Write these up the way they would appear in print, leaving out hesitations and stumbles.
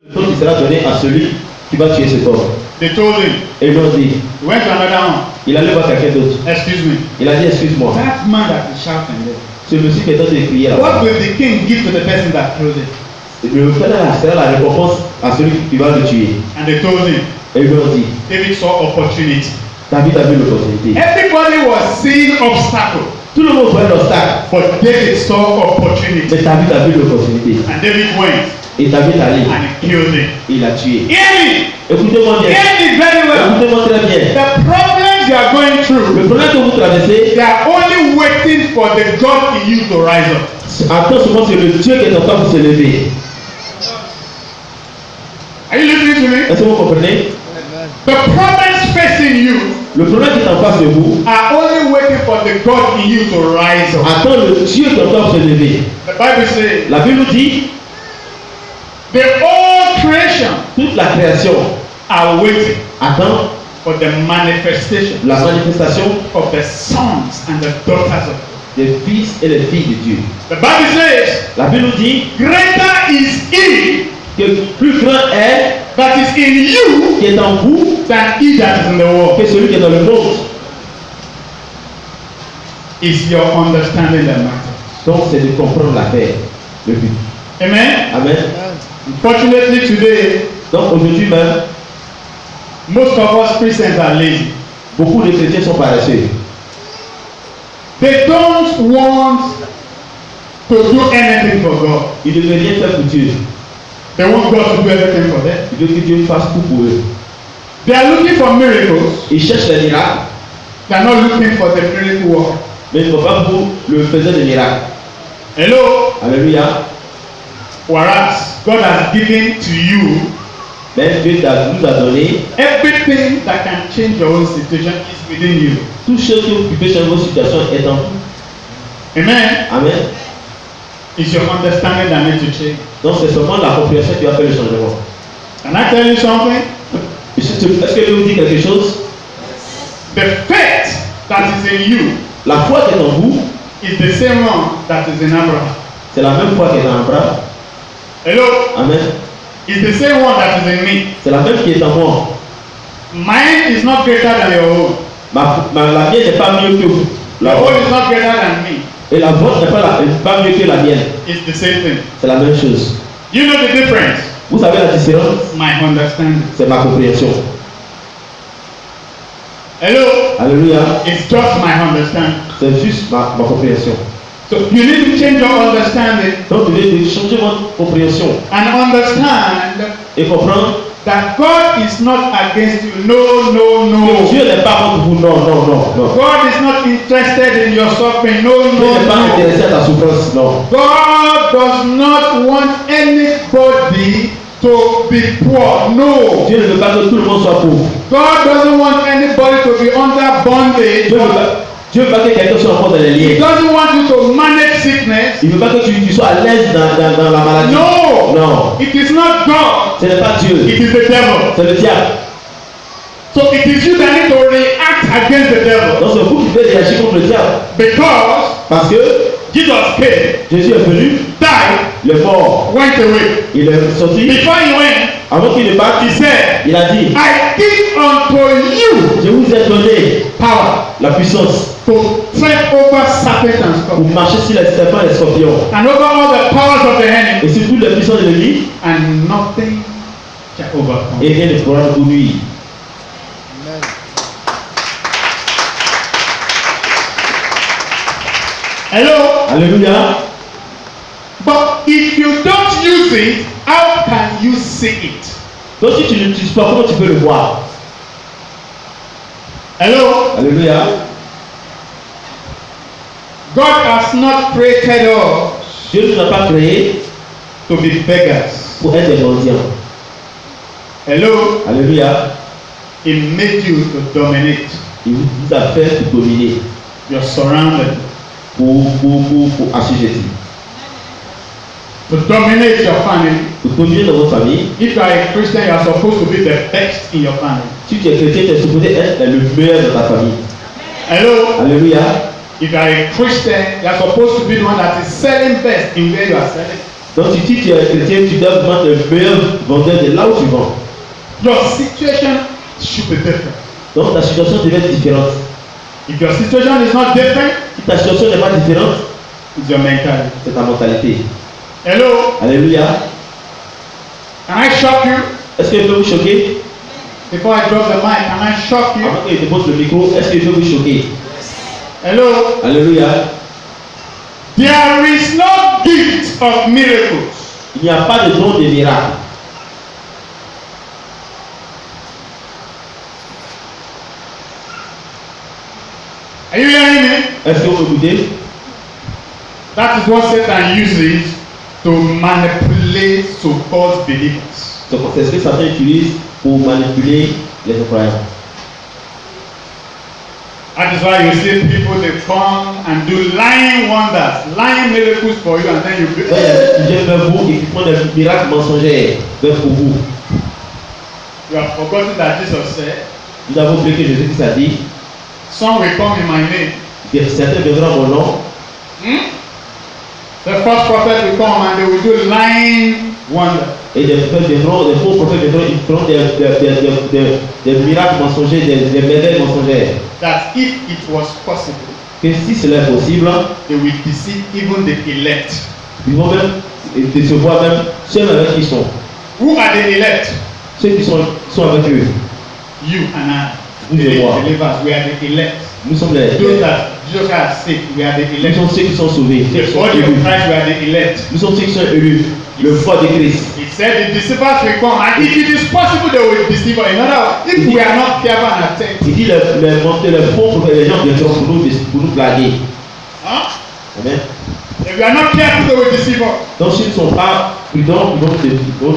Le trône qui sera donné à celui qui va tuer cet homme. They told him. Et ils lui ont dit, He went to another one. il allait voir quelqu'un d'autre. Excuse me. Il a dit, excuse-moi. That man that is shouting there. C'est monsieur qui est en train de crier là. What will the king give to the person that killed him? Le frère sera la récompense à celui qui va le tuer. And they told him. Et ils lui ont dit, David saw opportunity. David a vu l'opportunité. Everybody was seeing obstacle. Tout le monde voyait l'obstacle. But David saw opportunity. Mais David a vu l'opportunité. And David went. Et David est allé. And he killed him. Il l'a tué. Hear me. Écoutez-moi bien. Hear me very well. Écoutez-moi très bien. The problems you are going through, Le problème que vous traversez, they are only waiting for the God in you to rise up. attends seulement c'est le Dieu qui est en train de se lever. Are you listening to me? Est-ce que vous comprenez? The problems facing you Le problème qui est en face de vous, are only waiting for the God in you to rise up. attends le Dieu qui est en train de se lever. The Bible says, La Bible nous dit, the whole creation toute la création are waiting attend for the manifestation la manifestation of the sons and the daughters of God. des fils et des filles de Dieu. The Bible says, La Bible nous dit greater is he que plus grand est that is in you qui est en vous than he that is in the world. que celui qui est dans le monde. Is your understanding that matters. Donc c'est de comprendre la paix, le but. Amen. Amen. Unfortunately today, Donc aujourd'hui même, most of us Christians are lazy. beaucoup de chrétiens sont paresseux. They don't want to do anything for God. Ils ne veulent rien faire pour Dieu. They want God to do everything for them. Ils veulent que Dieu fasse tout pour eux. They are looking for miracles. Ils cherchent les miracles, They are not looking for the miracle worker. mais ils ne vont pas pour le faiseur de miracles. Hello. Alléluia. Whereas God has given to you Mais Dieu nous a donné everything that can change your own situation is within you. tout ce qui peut changer votre situation est en vous. Amen. Amen. It's your understanding that makes you change. Donc c'est seulement la compréhension qui va faire le changement. Can I tell you something? Est-ce que je vous dis quelque chose? The faith that is in you La foi qui est en vous, is the same one that is in Abraham. c'est la même foi qui est en Abraham. Hello. Amen. It's the same one that is in me. C'est la même qui est en moi. Mine is not greater than your own. La mienne n'est pas mieux que vous. Your own is not greater than me. Et la vôtre n'est pas mieux que la mienne. It's the same thing. C'est la même chose. You know the difference? Vous savez la différence? My understanding. C'est ma compréhension. Hello. Alléluia. It's just my understanding. C'est juste ma compréhension. So you need to change your understanding Donc vous devez changer votre compréhension and understand et comprendre that God is not against you. No, no, que no. Dieu n'est pas contre vous. Non, non, non, non. God is not interested in your suffering. No, Dieu no, n'est pas no. intéressé à ta souffrance. Non. God does not want anybody to be poor. No. Dieu ne veut pas que tout le monde soit pauvre. God doesn't want anybody to be under bondage. Dieu veut pas que quelqu'un soit encore dans les He liens. doesn't want you to manage sickness. Il ne veut pas que tu sois à l'aise dans la maladie. No. Non. It is not God. Ce n'est pas Dieu. It is the devil. C'est le diable. So it is you that need to react against the devil. Donc c'est vous qui devez réagir contre le diable. Because Parce que Jesus came, Jésus est venu, died, il est mort, went away. il est sorti. Before he went, Avant qu'il ne parte, he said, il a dit, I give unto you je vous ai donné power la puissance to tread over serpents and pour scorpions marcher sur les serpents et les scorpions. and over all the powers of the enemy, Et sur toutes les puissances de l'ennemi, and nothing shall overcome. et rien ne pourra vous nuire. Hello? Alléluia. But if you don't use it, how can you see it? Donc si tu ne l'utilises pas, comment tu peux le voir? Hello? Alléluia. God has not created us Dieu ne nous a pas créé to be beggars. pour être des mendiants. Hello? Alléluia. He made you to dominate. Il vous a fait pour dominer, You're surrounded. pour assujettir, To dominate your family. pour dominer dans votre famille. If you are a Christian, you are supposed to be the best in your family. Si tu es chrétien, tu es supposé être le meilleur de ta famille. Hello? Alléluia. If you are a Christian, you are supposed to be the one that is selling best in where you are selling. Donc si tu es chrétien, tu dois vraiment être le meilleur vendeur de là où tu vends. Your situation should be different. Donc ta situation devait être différente. If your situation is not different, Si ta situation n'est pas différente, it's your mentality. c'est ta mentalité. Hello? Alléluia. Can I shock you? Est-ce que je peux vous choquer? Before I drop the mic, can I shock you? Avant que je dépose le micro, est-ce que je peux vous choquer? Hello? Alléluia. There is no gift of miracles Il n'y a pas de don de miracle. Are you hearing me? Est-ce que vous m'écoutez? That is what Satan uses to manipulate so-called believers. Donc c'est ce que Satan utilise pour manipuler les croyants. That is why you see people they come and do lying wonders, lying miracles for you, and then you be, Quand il y a des sujets vers vous et qui font des miracles mensongers vers pour vous, you have forgotten that Jesus said, nous avons oublié que Jésus-Christ a dit, some will come in my name. certains viendront en mon nom. The first prophet will come and they will do lying wonders. Et des prophètes viendront, des faux prophètes viendront, ils feront des miracles mensongers, des merveilles mensongères. That if it was possible, Que si cela est possible, they will deceive even the elect. ils vont même décevoir même ceux avec qui ils sont. Who are the elect? Ceux qui sont avec eux. You and I. Vous et moi. Believers, we are the elect. Nous sommes les Those that Jesus has saved, we are the nous elect. sommes ceux qui sont sauvés. Ceux The qui sont body of élus. Christ, we are the elect. Nous sommes ceux qui sont élus. Le corps de Christ. He said the deceivers will come, and if it is possible, they will deceive us. In other words, if we are not careful and attentive, Il dit les faux prophètes, les gens viendront pour nous blaguer. huh? Amen. If we are not careful, they will deceive us. Donc s'ils ne sont pas prudents, ils vont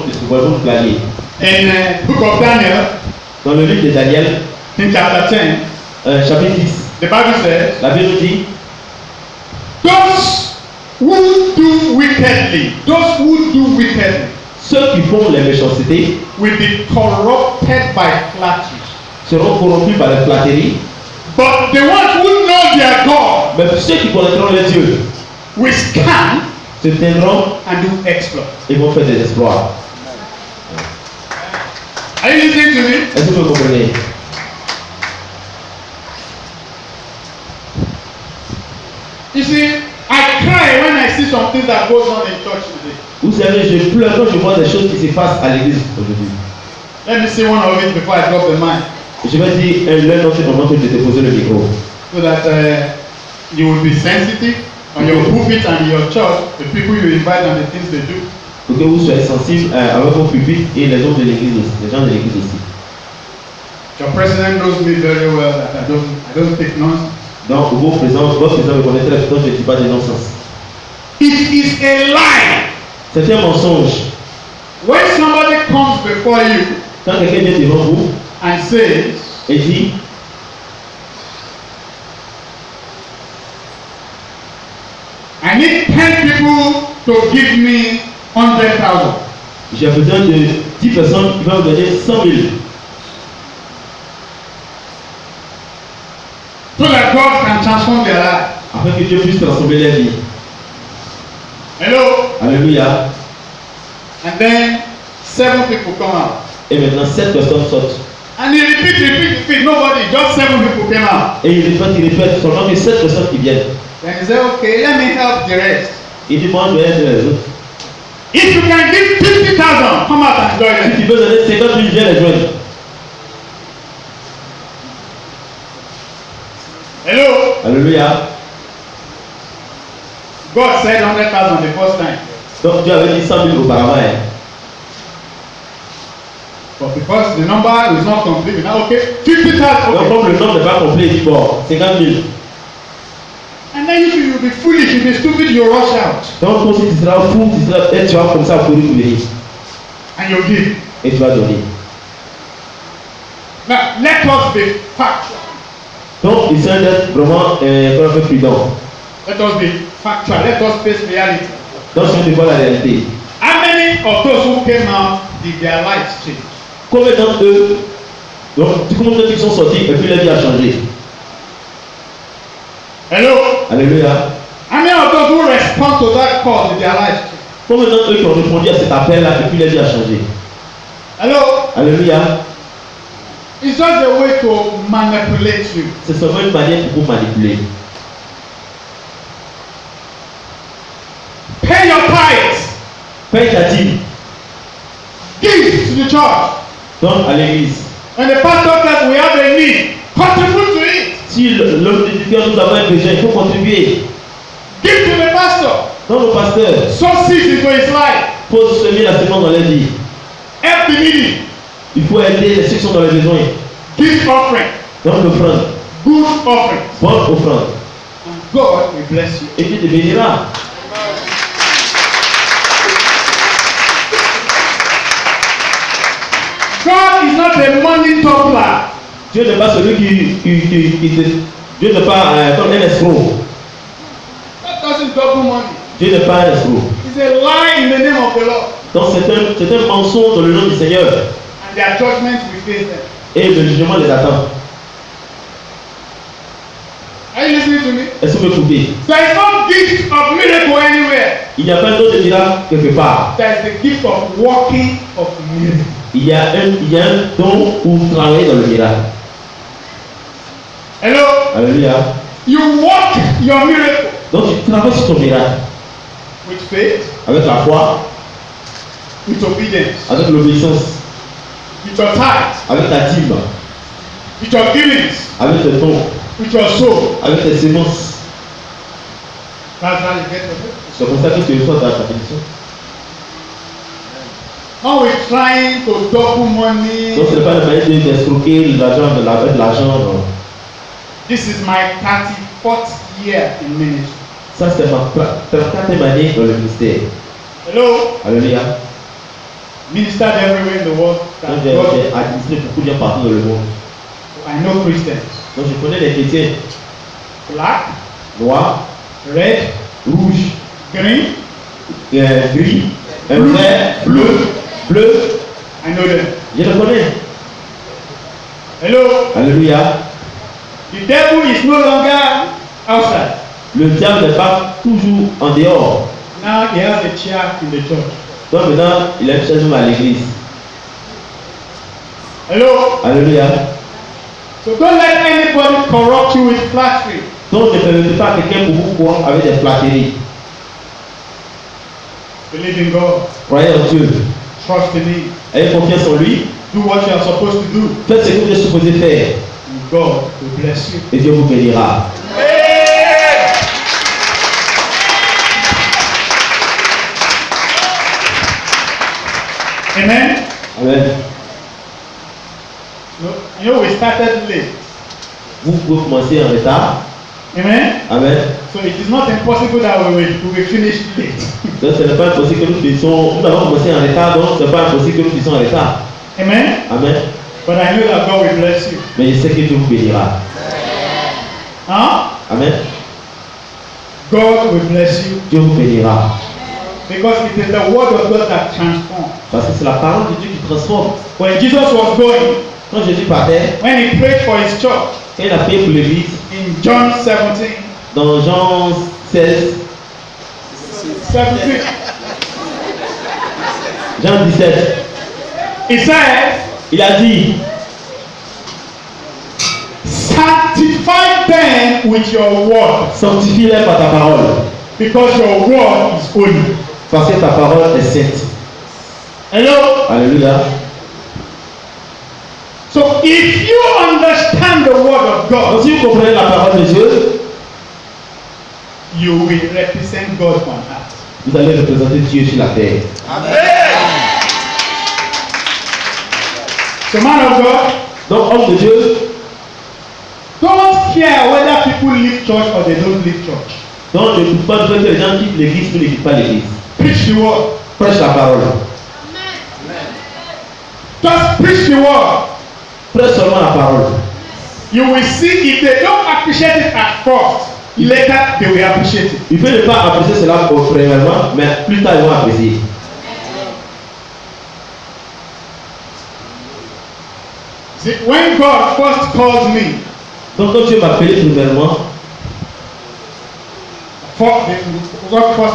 nous blaguer. In book of Daniel, Dans le livre de Daniel, in chapter 10, chapitre 10, the Bible says, la Bible dit, those who do wickedly, ceux qui font les méchancetés will be corrupted by flattery. seront corrompus par la flatterie, But the ones who know their God mais ceux qui connaîtront les dieux will stand se tiendront and do exploits. et vont faire des exploits. Are you listening to me? Est-ce que vous comprenez? You see, I cry when I see some things that goes on in church today. Vous savez, je pleure quand je vois des choses qui se passent à l'église aujourd'hui. Let me say one of it before I drop the mic, Je vais dire l'un d'entre eux avant que je dépose le micro. so that you will be sensitive on your pulpit and in your church, the people you invite and the things they do. Pour que vous soyez sensibles avec vos pupitres et les autres de l'église aussi, les gens de l'église aussi. Your president knows me very well that I don't take nonsense. Donc, votre président me connaît très bien, je ne dis pas de non-sens. It is a lie. C'est un mensonge. When somebody comes before you Quand quelqu'un vient devant vous and says, et dit, I need 10 people to give me 100,000. j'ai besoin de 10 personnes qui vont me donner 100 000 so that God can transform their life. afin que Dieu puisse transformer leur vie. Hello? Alléluia. And then 7 people come out. Et maintenant, 7 personnes sortent. And he repeat. Nobody, just 7 people came out. Et il répète, seulement que 7 personnes qui viennent. Then he said, okay, let me help the rest. Il demande de aider les autres. If you can give 50,000, come out and join Si them. tu veux donner 50 000, viens les joindre. Hello? Alléluia. God said 100,000 the first time. Donc Dieu avait dit 100 000 auparavant. Hein. But because the number is not complete, now okay, 50,000. Donc Okay. comme le nombre n'est pas complet, il dit bon, 50 000. And then if you be foolish, you be stupid, you rush out. Donc toi aussi tu seras fou, tu vas comme ça courir pour venir. And you give. Et tu vas donner. Now, let us be factual. Donc il s'agit d'être vraiment un peu prudent. Let us be factual. Let us face reality. Donc si on voit la réalité. How many of those who came out did their lives change? Combien d'entre eux, donc combien d'entre eux qui sont sortis et puis leur vie a changé? Hello? Alléluia. How many of those who respond to that call did their lives change? Combien d'entre eux qui ont répondu à cet appel-là et puis la vie a changé? Hello? Alléluia. It's just a way to manipulate you. C'est seulement une manière pour vous manipuler. Pay your tithes. Paye ta dîme. Give to the church. Donne à l'église. When the pastor says we have a need, contribute to it. Si l'homme d'éditeur nous avons un besoin, il faut contribuer. Give to the pastor. Donne au pasteur. Sow seeds into his life. Il faut semer la semence dans la vie. Help the needy. Il faut aider les ceux qui sont dans les besoins. Give offering. Donne l'offrande. Good offering. Bonne offrande. And God will bless you. Et Dieu te bénira. God is not a money toppler. Dieu n'est pas celui Dieu n'est pas comme un escroc. God doesn't double money. Dieu n'est pas un escroc. It's a lie in the name of the Lord. Donc c'est un mensonge dans le nom du Seigneur. And their judgment will face them. Et le jugement les attend. Are you listening to me? Est-ce que vous m'écoutez? There is no gift of miracle anywhere. Il n'y a pas un don de miracle quelque part. There is the gift of working of miracle. Il y a un don pour travailler dans le miracle. Hello? Alléluia. You work your miracle Donc tu travailles sur ton miracle. with faith, Avec la foi, with obedience, avec l'obéissance, with your tithes, avec ta dîme, with your givings, avec tes dons, with your soul. avec tes semences. That's how you get the C'est pour ça que tu reçois ta bénédiction. Now we're trying to double money. Donc ce n'est pas la manière d'escroquer l'argent avec l'argent. Non. This is my 34th year in ministry. Ça c'est ma 34e année dans le ministère. Hello? Alléluia. Ministered everywhere in the world. Donc j'ai administré beaucoup de gens partout dans le monde. I know Christians. Donc je connais les chrétiens Black, noirs, red, rouges, green. gris, vert, bleu. I know them. Je les connais. Hello? Alléluia. The devil is no longer outside. Le diable n'est pas toujours en dehors. Now he has a chair in the church. Donc maintenant, il a une chaise à l'église. Hello? Alléluia. So don't let anybody corrupt you with flattery. Donc ne permettez pas à quelqu'un pour vous croire avec des flatteries. Believe in God. Croyez en Dieu. Trust in Him. Ayez confiance en lui. Do what you are supposed to do. Faites ce que vous êtes supposé faire. And God will bless you. Et Dieu vous bénira. Amen. Amen. You know, we started late. Vous pouvez commencer en retard. Amen. Amen. So it is not impossible that we will finish late. Donc ce n'est pas impossible que nous puissions. Nous avons commencé en retard, donc ce n'est pas impossible que nous puissions en retard. Amen. Amen. But I know that God will bless you. Mais je sais que Dieu vous bénira. Huh? Amen. God will bless you. Dieu vous bénira. Because it is the word of God that transforms. Parce que c'est la parole de Dieu qui transforme. When Jesus was going, Quand Jésus partait, when he prayed for his church quand il a prié pour l'église, in John 17, dans Jean 16, Jean 17, he said, il a dit, sanctify them with your word, sanctifie-les par ta parole, because your word is holy. parce que ta parole est sainte. Hello? Alléluia. So if you understand the word of God, Donc si vous comprenez la parole de Dieu, you will represent God on earth. vous allez représenter Dieu sur la terre. So man of God, Donc homme de Dieu, don't care whether people leave church or they don't leave church. donc ne doute pas que les gens quittent l'église ou ne quittent pas l'église. Preach the word. Prêche la parole. Just preach the word. Prêche seulement la parole. You will see if they don't appreciate it at first, later they will appreciate it. Il peut ne pas apprécier cela premièrement, mais plus tard ils vont apprécier. See, when God first calls me, Donc quand Dieu m'a appelé premièrement, God first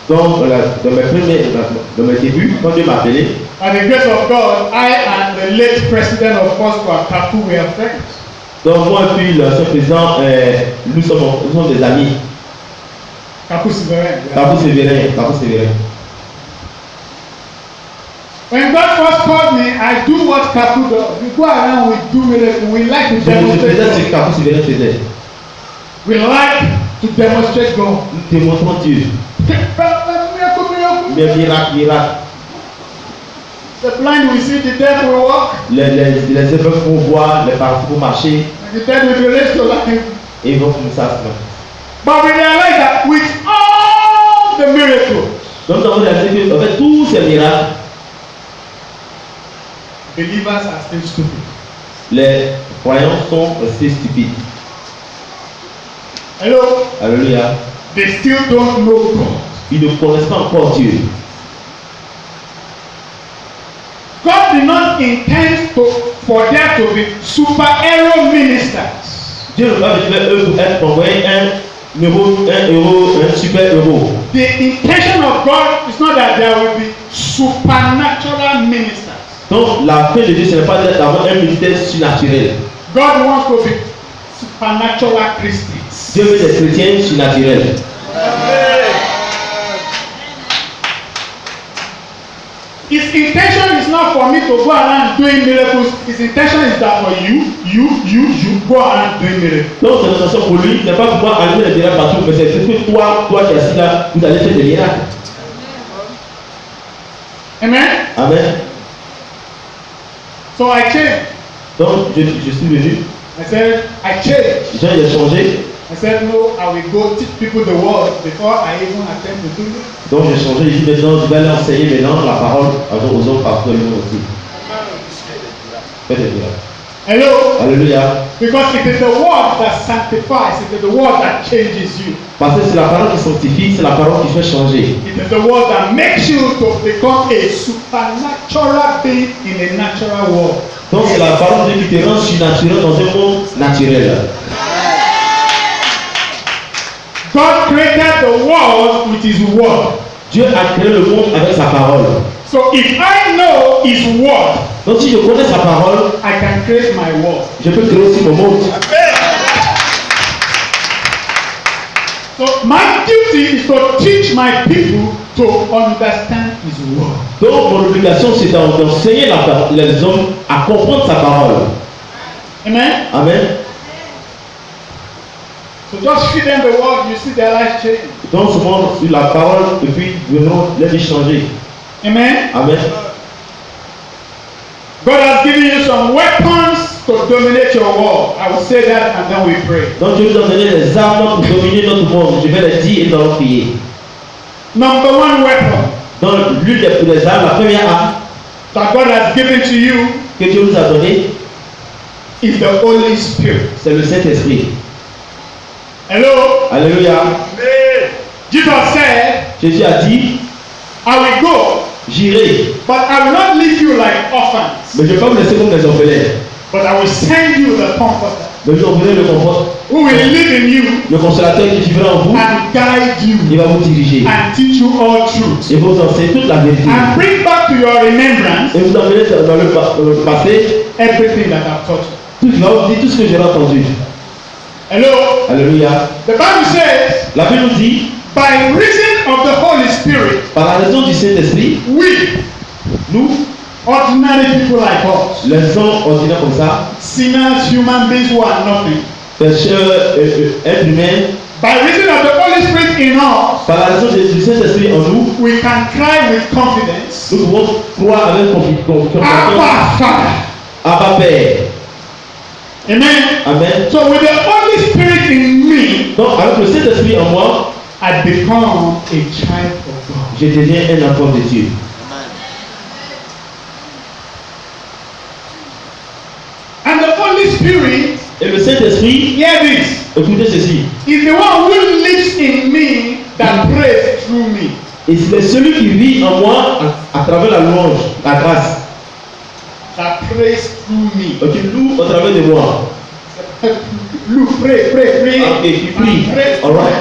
Donc, dans mes débuts, quand Dieu m'a appelé, by the grace of God, I and the late president of Foursquare, Kapu, were friends. donc moi et puis l'ancien président, nous sommes des amis. Kapu Sévérin. Kapu Sévérin. When God first called me, I do what Kapu does. We go around, we do miracles. We like to demonstrate ce God. que Kapu Sévérin faisait. We like to demonstrate God. Nous démontrons Dieu. Des miracles. The blind will see, the deaf will walk. Les aveugles vont voir, les parfaits vont marcher. And the dead will be raised to life. Et ils vont comme ça. But we realize that with all the miracles, Donc nous avons réalisé que avec tous ces miracles, believers are still stupid. les croyants sont restés stupides. Hello? Alléluia. They still don't know God. Ils ne connaissent pas encore Dieu. God did not intend for there to be superhero ministers. Dieu ne va pas faire eux pour être envoyé un super héros. The intention of God is not that there will be supernatural ministers. Donc la fin de Dieu, ce n'est pas d'avoir un ministère surnaturel. God wants to be supernatural Christians. Dieu veut des chrétiens surnaturels. His intention is not for me to go around doing miracles. His intention is that for you go around doing miracles. Donc c'est l'intention pour lui, ce n'est pas pour moi allumer les miracles partout, mais c'est que toi qui es assis là, vous allez faire des miracles. Amen. Amen. So I changed. Donc je suis venu. I said I changed. J'ai changé. I said no, I will go teach people the word before I even attempt to do it. Donc j'ai changé, j'ai dit maintenant je vais aller enseigner maintenant la parole aux autres partout dans le monde aussi. Faites des miracles. Hello? Alléluia. Because it is the word that sanctifies, it is the word that changes you. Parce que c'est la parole qui sanctifie, c'est la parole qui fait changer. It is the word that makes you to become a supernatural being in a natural world. Donc c'est la parole de Dieu qui te rend surnaturel dans un monde naturel. God created the world with his word. Dieu a créé le monde avec sa parole. So if I know his word, Donc si je connais sa parole, I can create my world. je peux créer aussi mon monde. So my duty is to teach my people to understand his word. Donc mon obligation c'est d'enseigner les hommes à comprendre sa parole. Amen. Amen. So just feed them the word, you see their life change. Donc seulement sur la parole et puis venons les vie changer. Amen. Amen. God has given you some weapons to dominate your world. I will say that and then we pray. Donc Dieu nous a donné des armes pour dominer notre monde. Je vais les dire et nous allons prier. Number one weapon Donc l'une des armes, la première arme that God has given to you que Dieu nous a donnée, is the Holy Spirit. c'est le Saint-Esprit. Hello? Alléluia. Jesus said, Jésus a dit, I will go, j'irai, but I will not leave you like orphans, mais je ne vais pas vous laisser comme des orphelins. but I will send you the Comforter, Mais je vous le confort, who will live in you le consolateur qui vivra en vous, and guide il you va vous diriger. and teach you all truth Et vous enseigner toute la vérité. and bring back to your remembrance Et vous emmenez dans le passé, everything that I've taught you. il va vous dire tout ce que j'ai entendu. Hello? Alléluia. The Bible says, La Bible nous dit, by reason of the Holy Spirit, par la raison du Saint-Esprit, nous, ordinary people like us, les hommes ordinaires comme ça, sinners, human beings who are nothing, pécheurs, êtres humains, by reason of the Holy Spirit in us, par la raison du Saint-Esprit en nous, we can cry with confidence, nous pouvons croire avec confiance. Abba, Father. Abba Père. Amen. Amen. So with the Holy Spirit in me, Donc avec le Saint-Esprit en moi, I become a child of God. je deviens un enfant de Dieu. And the Holy Spirit, Et le Saint-Esprit, hear this, écoutez ceci, is the one who lives in me that prays through me. et c'est celui qui vit en moi à travers la louange, la grâce, That prays through me. qui loue au travers de moi. Look, pray. Ok, qui prie. Pray. Alright.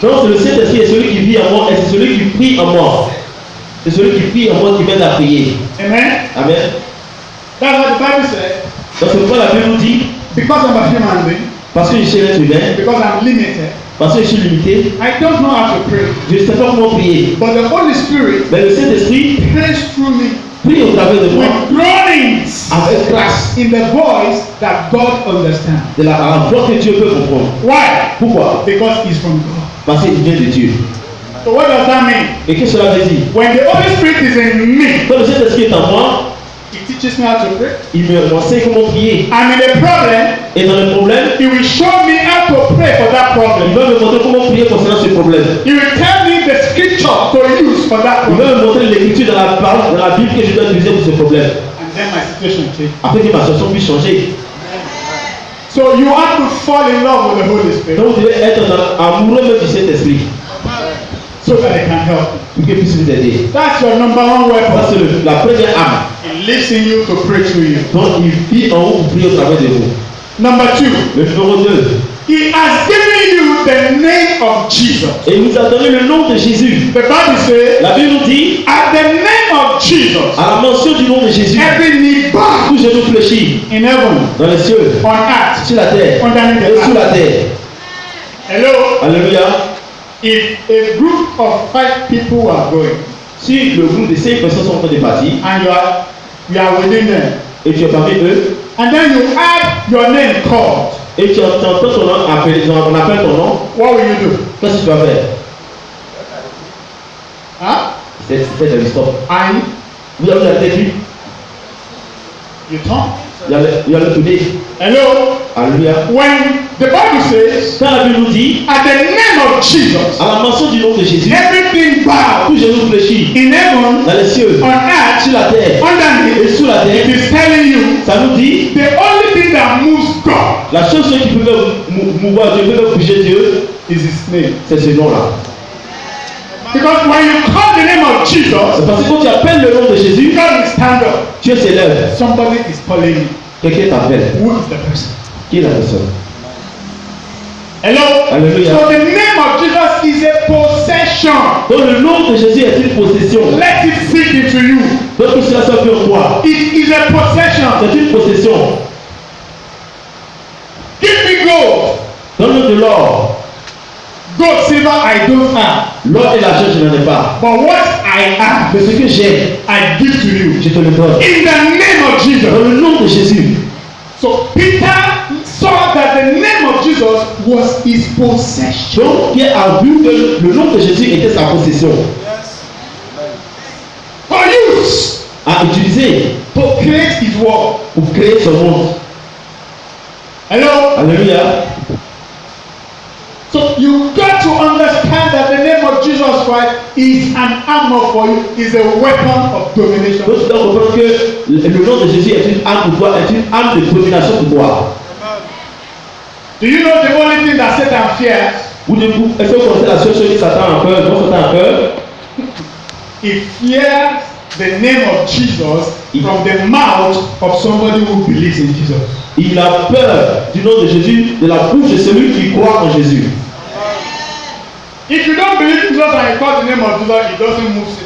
Donc c'est le Saint-Esprit est celui qui vit en moi et c'est celui qui prie en moi. C'est celui qui prie en moi qui m'aide à prier. Amen. Amen. That's what the Bible said. Donc c'est pourquoi la Bible nous dit, Because I'm a human being, parce que je suis l'être humain, because I'm limited, parce que je suis limité, I don't know how to pray. je ne sais pas comment prier. But the Holy Spirit Mais le Saint-Esprit prays through me prie au travers de moi with groanings avec grâce in the voice that God understands. de la voix que Dieu peut comprendre. Why? Pourquoi? Because it's from God. Parce qu'il vient de Dieu. So what does that mean? Et qu'est-ce que cela veut dire? When the Holy Spirit is in me, Quand le Saint-Esprit est en moi, He teaches me how to pray. il m'enseigne comment prier. I'm in a problem. Et dans le problème, He will show me how to pray for that il problem. va me montrer comment prier concernant ce problème. He will tell me the scripture to use for that Il problem. va me montrer l'écriture dans la parole, dans la Bible que je dois utiliser pour ce problème. And then my situation changes. Afin que ma situation puisse changer. So you have to fall in love with the Holy Spirit Donc vous devez être amoureux même du Saint-Esprit so that it can help you. pour qu'il puisse vous aider. That's your number one Ça weapon. c'est la première arme. It lives in you to pray through you. Donc il vit en vous pour prier au travers de vous. Number two, Le numéro 2. He has given you the name of Jesus. Et il nous a donné le nom de Jésus. The Bible says, La Bible nous dit, at the name of Jesus, à la mention du nom de Jésus, every knee bow tout genou fléchit in heaven, dans les cieux, on earth, sur la terre underneath et the sous la earth. terre. Hello? Alléluia. If a group of 5 people are going Si le groupe de 5 personnes sont en train de partir and you are within them, et tu es parmi eux and then you have your name called, et tu entends ton nom appelé, on appelle ton nom, what will you do? qu'est-ce que tu dois faire? Huh? C'est le stop. And Vous avez la tête, you turn. il y a le tourné. Hello? Alléluia. When the Bible says, Quand la Bible nous dit, at the name of Jesus, à la mention du nom de Jésus, everything bows tout genou fléchit in heaven, dans les cieux, on earth, sur la terre et underneath. sous la It terre. is telling you Ça nous dit, the only thing that moves God la chose qui peut faire mouvoir Dieu, peut faire bouger Dieu, is His name. c'est ce nom-là. Because when you call the name of Jesus, C'est parce que quand tu appelles le nom de Jésus, God will stand up. Dieu s'élève. Somebody is calling you. Quelqu'un t'appelle. Who is the person? Qui est la personne? Hello? Alléluia. So the name of Jesus is a possession. Donc le nom de Jésus est une possession. Let it sink into you. Donc que cela soit fait en toi. It is a possession. C'est une possession. Give me gold. Donne-nous de l'or. Gold, silver, I don't have. L'or et l'argent, je n'en ai pas. But what I have, Mais ce que j'ai, I give to you. je te le donne. In the name of Dans Jesus. le nom de Jésus. So Peter saw that the name of Jesus was his possession. Donc Pierre a vu que le nom de Jésus était sa possession. For use À utiliser to create his world. pour créer son monde. Hello? Alléluia. So you got to understand that the name of Jesus Christ is an armor for you, is a weapon of domination. Donc tu dois comprendre que le nom de Jésus est une arme pour toi, est une arme de domination pour toi. Do you know the only thing that Satan fears? Est-ce que vous connaissez la seule chose que Satan a peur, dont Satan a peur? He fears the name of Jesus from the mouth of somebody who believes in Jesus. Il a peur du nom de Jésus, de la bouche de celui qui croit en Jésus. If you don't believe in Jesus and you call the name of Jesus, it doesn't move Satan.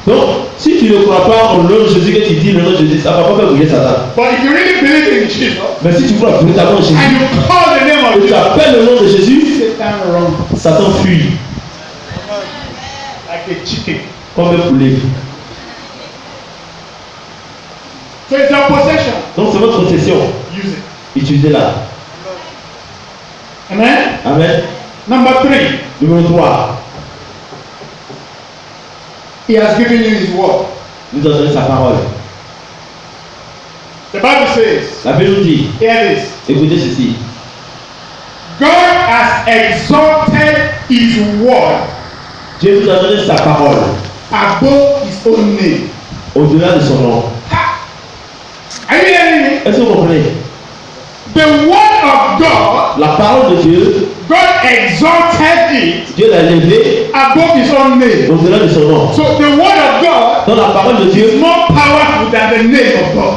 Donc, si tu ne crois pas en le nom de Jésus, que tu dis le nom de Jésus, ça ne va pas faire bouger Satan. But if you really believe in Jesus Mais si tu crois véritablement en Jésus, and you call the name of et tu Jesus, appelles le nom de Jésus, Satan runs Satan fuit like a chicken. comme un poulet. So it's your possession. Donc c'est votre possession. Use it. Utilisez-la. Amen. Amen. Number 3. Numéro 3. He has given you his word. Nous a donné sa parole. The Bible says, La Bible nous dit, hear this. écoutez ceci. God has exalted his word Dieu nous a donné sa parole above his own name. au-delà de son nom. Are you hearing me? Est-ce que vous comprenez? The word of God, La parole de Dieu, God exalted it Dieu l'a élevé above his own name. au-delà de son nom. So the word of God Donc la parole de Dieu is more powerful than the name of God.